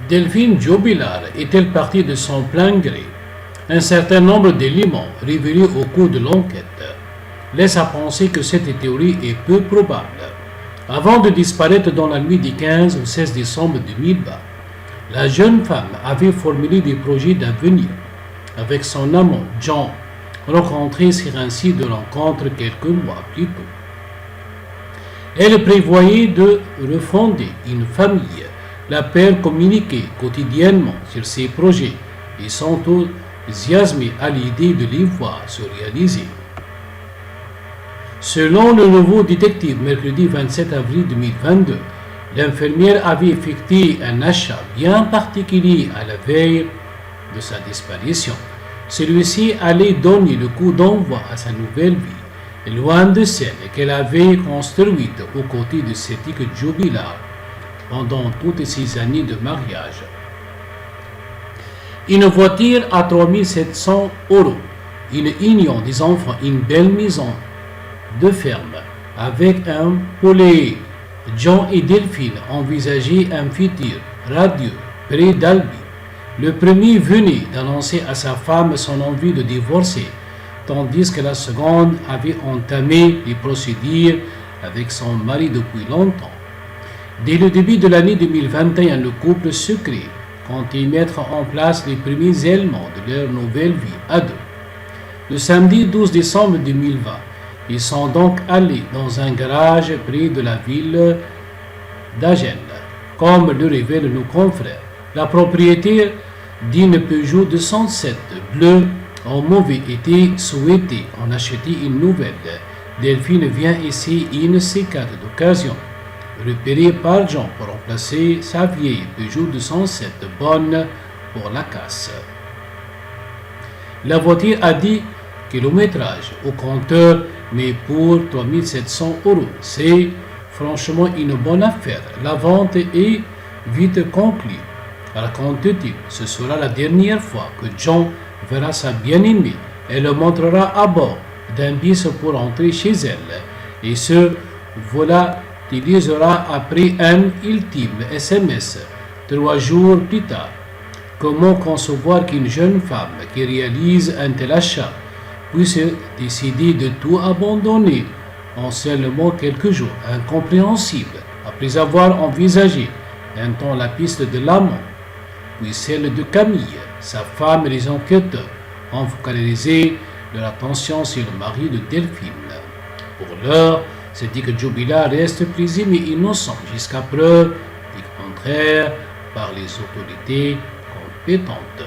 Delphine Jubilar est-elle partie de son plein gré? Un certain nombre d'éléments révélés au cours de l'enquête laissent à penser que cette théorie est peu probable. Avant de disparaître dans la nuit du 15 au 16 décembre 2020, la jeune femme avait formulé des projets d'avenir avec son amant John, rencontré sur un site de rencontre quelques mois plus tôt. Elle prévoyait de refonder une famille. La paire communiquait quotidiennement sur ses projets et s'enthousiasmait à l'idée de les voir se réaliser. Selon le nouveau détective, mercredi 27 avril 2022, l'infirmière avait effectué un achat bien particulier à la veille de sa disparition. Celui-ci allait donner le coup d'envoi à sa nouvelle vie, loin de celle qu'elle avait construite aux côtés de Sétik Jubilar pendant toutes ces années de mariage. Une voiture à 3700 €, une union des enfants, une belle maison de ferme avec un poulailler. John et Delphine envisageaient un futur radieux près d'Albi. Le premier venait d'annoncer à sa femme son envie de divorcer, tandis que la seconde avait entamé les procédures avec son mari depuis longtemps. Dès le début de l'année 2021, le couple secret comptait mettre en place les premiers éléments de leur nouvelle vie à deux. Le samedi 12 décembre 2020, ils sont donc allés dans un garage près de la ville d'Agen, comme le révèlent nos confrères. La propriétaire d'une Peugeot 207 bleue en mauvais état souhaitait en acheter une nouvelle. Delphine vient essayer une C4 d'occasion, repérée par John pour remplacer sa vieille Peugeot 207 bonne pour la casse. La voiture a 10 kilométrage au compteur, mais pour 3700 €. C'est franchement une bonne affaire. La vente est vite conclue. Raconte-t-il, ce sera la dernière fois que John verra sa bien-aimée. Elle le montrera à bord d'un bus pour entrer chez elle et se volatilisera après un ultime SMS 3 jours plus tard. Comment concevoir qu'une jeune femme qui réalise un tel achat puisse décider de tout abandonner en seulement quelques jours? Incompréhensible. Après avoir envisagé un temps la piste de l'amant, puis celle de Camille, sa femme et les enquêteurs ont focalisé leur attention sur le mari de Delphine. Pour l'heure, c'est dit que Jubilar reste présumé innocent jusqu'à preuve du contraire par les autorités compétentes.